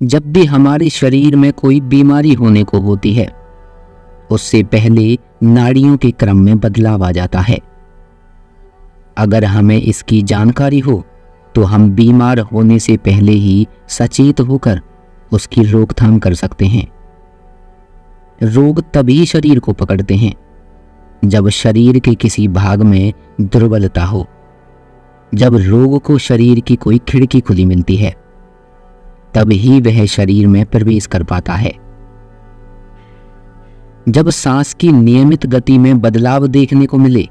जब भी हमारे शरीर में कोई बीमारी होने को होती है, उससे पहले नाड़ियों के क्रम में बदलाव आ जाता है। अगर हमें इसकी जानकारी हो तो हम बीमार होने से पहले ही सचेत होकर उसकी रोकथाम कर सकते हैं। रोग तभी शरीर को पकड़ते हैं जब शरीर के किसी भाग में दुर्बलता हो, जब रोग को शरीर की कोई खिड़की खुली मिलती है, तब ही वह शरीर में प्रवेश कर पाता है। जब सांस की नियमित गति में बदलाव देखने को मिले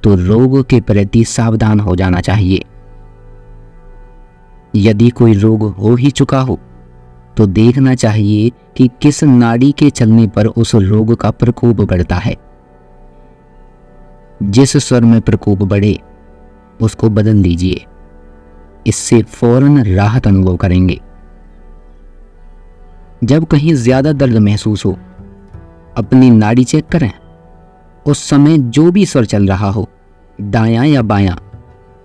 तो रोग के प्रति सावधान हो जाना चाहिए। यदि कोई रोग हो ही चुका हो तो देखना चाहिए कि किस नाड़ी के चलने पर उस रोग का प्रकोप बढ़ता है। जिस स्वर में प्रकोप बढ़े उसको बदल लीजिए, इससे फौरन राहत अनुभव करेंगे। जब कहीं ज्यादा दर्द महसूस हो, अपनी नाड़ी चेक करें। उस समय जो भी स्वर चल रहा हो, दायां या बायां,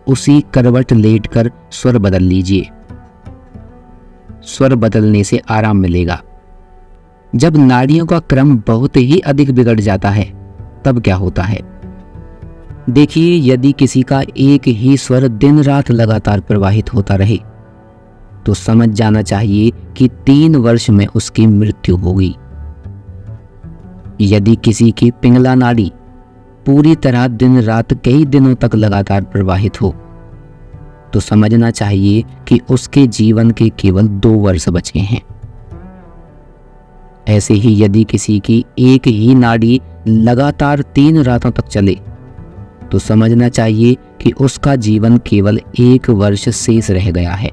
उसी करवट लेटकर स्वर बदल लीजिए। स्वर बदलने से आराम मिलेगा। जब नाड़ियों का क्रम बहुत ही अधिक बिगड़ जाता है तब क्या होता है? देखिए, यदि किसी का एक ही स्वर दिन रात लगातार प्रवाहित होता रहे तो समझ जाना चाहिए कि 3 वर्ष में उसकी मृत्यु होगी। यदि किसी की पिंगला नाड़ी पूरी तरह दिन रात कई दिनों तक लगातार प्रवाहित हो तो समझना चाहिए कि उसके जीवन के केवल 2 वर्ष बचे हैं। ऐसे ही यदि किसी की एक ही नाड़ी लगातार 3 रातों तक चले तो समझना चाहिए कि उसका जीवन केवल 1 वर्ष शेष रह गया है।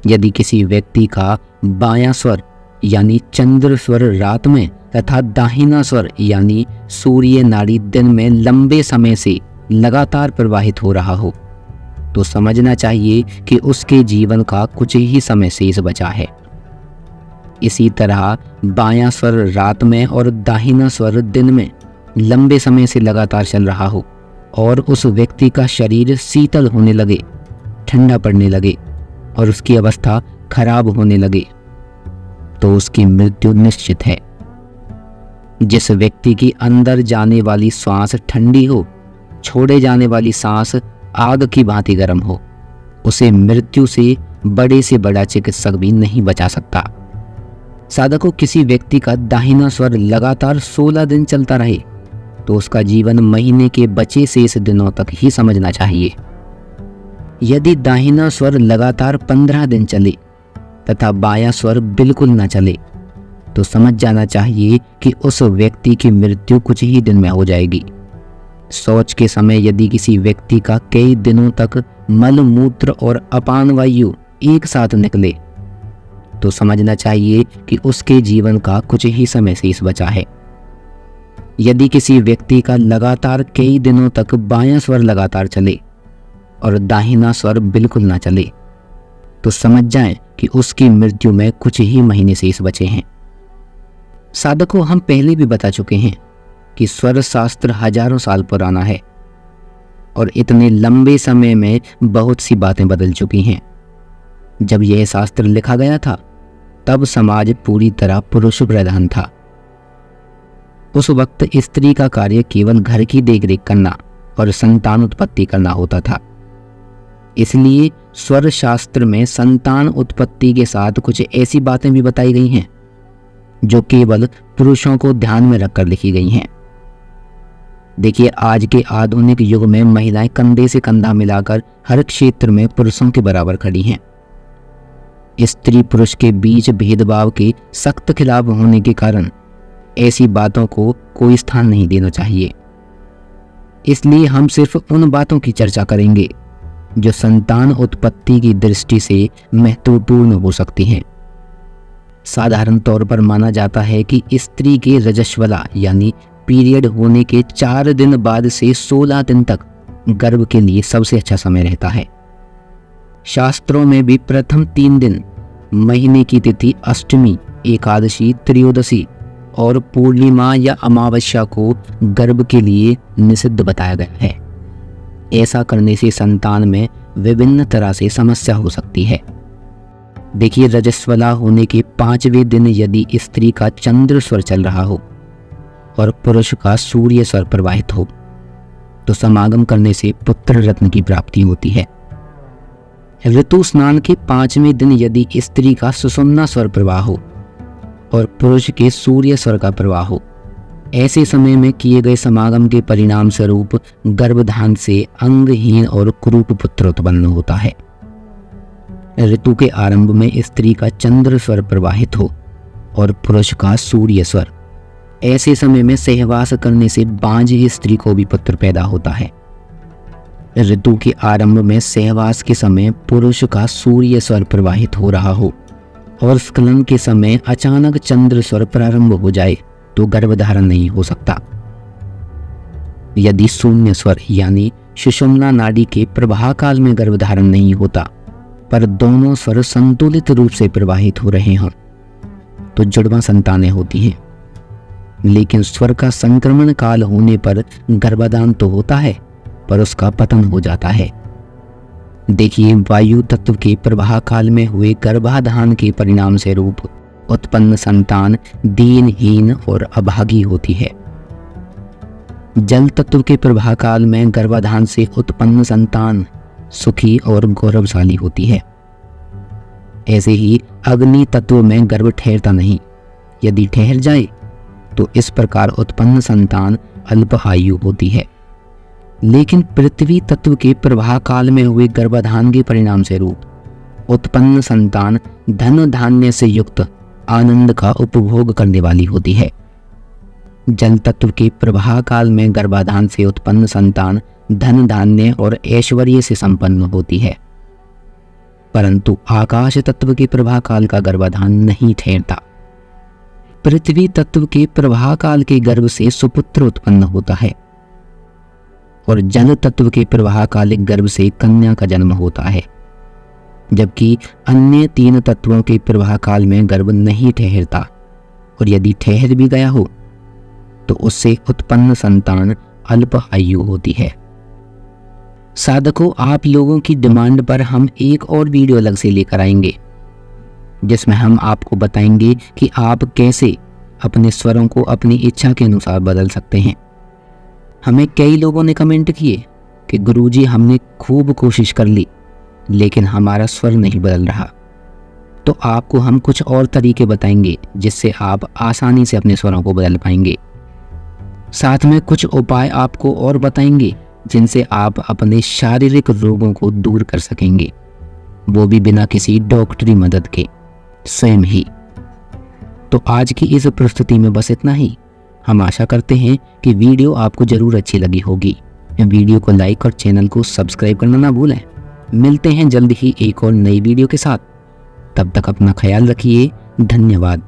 यदि किसी व्यक्ति का बायां स्वर यानी चंद्र स्वर रात में तथा दाहिना स्वर यानी सूर्य नाड़ी दिन में लंबे समय से लगातार प्रवाहित हो रहा हो तो समझना चाहिए कि उसके जीवन का कुछ ही समय शेष बचा है। इसी तरह बायां स्वर रात में और दाहिना स्वर दिन में लंबे समय से लगातार चल रहा हो और उस व्यक्ति का शरीर शीतल होने लगे, ठंडा पड़ने लगे और उसकी अवस्था खराब होने लगे तो उसकी मृत्यु निश्चित है। जिस व्यक्ति की अंदर जाने वाली श्वास ठंडी हो, छोड़े जाने वाली सांस आग की भांति गर्म हो, उसे मृत्यु से बड़े से बड़ा चिकित्सक भी नहीं बचा सकता। साधकों, किसी व्यक्ति का दाहिना स्वर लगातार 16 दिन चलता रहे तो उसका जीवन महीने के बचे शेष दिनों तक ही समझना चाहिए। यदि दाहिना स्वर लगातार 15 दिन चले तथा बायां स्वर बिल्कुल न चले तो समझ जाना चाहिए कि उस व्यक्ति की मृत्यु कुछ ही दिन में हो जाएगी। शौच के समय यदि किसी व्यक्ति का कई दिनों तक मल मूत्र और अपान वायु एक साथ निकले तो समझना चाहिए कि उसके जीवन का कुछ ही समय शेष बचा है। यदि किसी व्यक्ति का लगातार कई दिनों तक बायां स्वर लगातार चले और दाहिना स्वर बिल्कुल ना चले तो समझ जाएं कि उसकी मृत्यु में कुछ ही महीने शेष बचे हैं। साधकों, हम पहले भी बता चुके हैं कि स्वर शास्त्र हजारों साल पुराना है और इतने लंबे समय में बहुत सी बातें बदल चुकी हैं। जब यह शास्त्र लिखा गया था तब समाज पूरी तरह पुरुष प्रधान था। उस वक्त स्त्री का कार्य केवल घर की देखरेख करना और संतान उत्पत्ति करना होता था। इसलिए स्वर शास्त्र में संतान उत्पत्ति के साथ कुछ ऐसी बातें भी बताई गई हैं जो केवल पुरुषों को ध्यान में रखकर लिखी गई हैं। देखिए, आज के आधुनिक युग में महिलाएं कंधे से कंधा मिलाकर हर क्षेत्र में पुरुषों के बराबर खड़ी हैं। स्त्री पुरुष के बीच भेदभाव के सख्त खिलाफ होने के कारण ऐसी बातों को कोई स्थान नहीं देना चाहिए। इसलिए हम सिर्फ उन बातों की चर्चा करेंगे जो संतान उत्पत्ति की दृष्टि से महत्वपूर्ण हो सकती हैं। साधारण तौर पर माना जाता है कि स्त्री के रजस्वला यानी पीरियड होने के 4 दिन बाद से 16 दिन तक गर्भ के लिए सबसे अच्छा समय रहता है। शास्त्रों में भी प्रथम 3 दिन महीने की तिथि अष्टमी, एकादशी, त्रयोदशी और पूर्णिमा या अमावस्या को गर्भ के लिए निषिद्ध बताया गया है। ऐसा करने से संतान में विभिन्न तरह से समस्या हो सकती है। देखिए, रजस्वला होने के 5वें दिन यदि स्त्री का चंद्र स्वर चल रहा हो और पुरुष का सूर्य स्वर प्रवाहित हो तो समागम करने से पुत्र रत्न की प्राप्ति होती है। ऋतु स्नान के 5वें दिन यदि स्त्री का सुषुम्ना स्वर प्रवाह हो और पुरुष के सूर्य स्वर का प्रवाह हो, ऐसे समय में किए गए समागम के परिणाम स्वरूप गर्भधान से अंगहीन और कुरूप पुत्र उत्पन्न होता है। ऋतु के आरंभ में स्त्री का चंद्र स्वर प्रवाहित हो और पुरुष का सूर्य स्वर, ऐसे समय में सहवास करने से बांझी स्त्री को भी पुत्र पैदा होता है। ऋतु के आरंभ में सहवास के समय पुरुष का सूर्य स्वर प्रवाहित हो रहा हो और स्खलन के समय अचानक चंद्र स्वर प्रारंभ हो जाए तो गर्भधारण नहीं हो सकता। यदि शून्य स्वर यानी सुषुम्ना नाड़ी के प्रवाह काल में गर्भधारण नहीं होता पर दोनों स्वर संतुलित रूप से प्रवाहित हो रहे हों तो जुड़वा संतानें होती हैं। लेकिन स्वर का संक्रमण काल होने पर गर्भाधान तो होता है पर उसका पतन हो जाता है। देखिए, वायु तत्व के प्रवाह काल में हुए गर्भाधान के परिणाम से रूप उत्पन्न संतान दीनहीन और अभागी होती है। जल तत्व के प्रवाह काल में गर्भाधान से उत्पन्न संतान सुखी और गौरवशाली होती है। ऐसे ही अग्नि तत्व में गर्भ ठहरता नहीं, यदि ठहर जाए तो इस प्रकार उत्पन्न संतान अल्प आयु होती है। लेकिन पृथ्वी तत्व के प्रवाह काल में हुए गर्भाधान के परिणाम से रूप उत्पन्न संतान धन धान्य से युक्त आनंद का उपभोग करने वाली होती है। जल तत्व के प्रवाह काल में गर्भाधान से उत्पन्न संतान धन धान्य और ऐश्वर्य से संपन्न होती है, परंतु आकाश तत्व के प्रवाह काल का गर्भाधान नहीं ठहरता। पृथ्वी तत्व के प्रवाह काल के गर्भ से सुपुत्र उत्पन्न होता है और जल तत्व के प्रवाह कालिक गर्भ से कन्या का जन्म होता है, जबकि अन्य 3 तत्वों के प्रवाह काल में गर्भ नहीं ठहरता और यदि ठहर भी गया हो तो उससे उत्पन्न संतान अल्प आयु होती है। साधकों, आप लोगों की डिमांड पर हम एक और वीडियो अलग से लेकर आएंगे जिसमें हम आपको बताएंगे कि आप कैसे अपने स्वरों को अपनी इच्छा के अनुसार बदल सकते हैं। हमें कई लोगों ने कमेंट किए कि गुरुजी, हमने खूब कोशिश कर ली लेकिन हमारा स्वर नहीं बदल रहा। तो आपको हम कुछ और तरीके बताएंगे जिससे आप आसानी से अपने स्वरों को बदल पाएंगे। साथ में कुछ उपाय आपको और बताएंगे जिनसे आप अपने शारीरिक रोगों को दूर कर सकेंगे, वो भी बिना किसी डॉक्टरी मदद के, स्वयं ही। तो आज की इस प्रस्तुति में बस इतना ही। हम आशा करते हैं कि वीडियो आपको जरूर अच्छी लगी होगी। वीडियो को लाइक और चैनल को सब्सक्राइब करना ना भूलें। मिलते हैं जल्द ही एक और नई वीडियो के साथ। तब तक अपना ख्याल रखिए। धन्यवाद।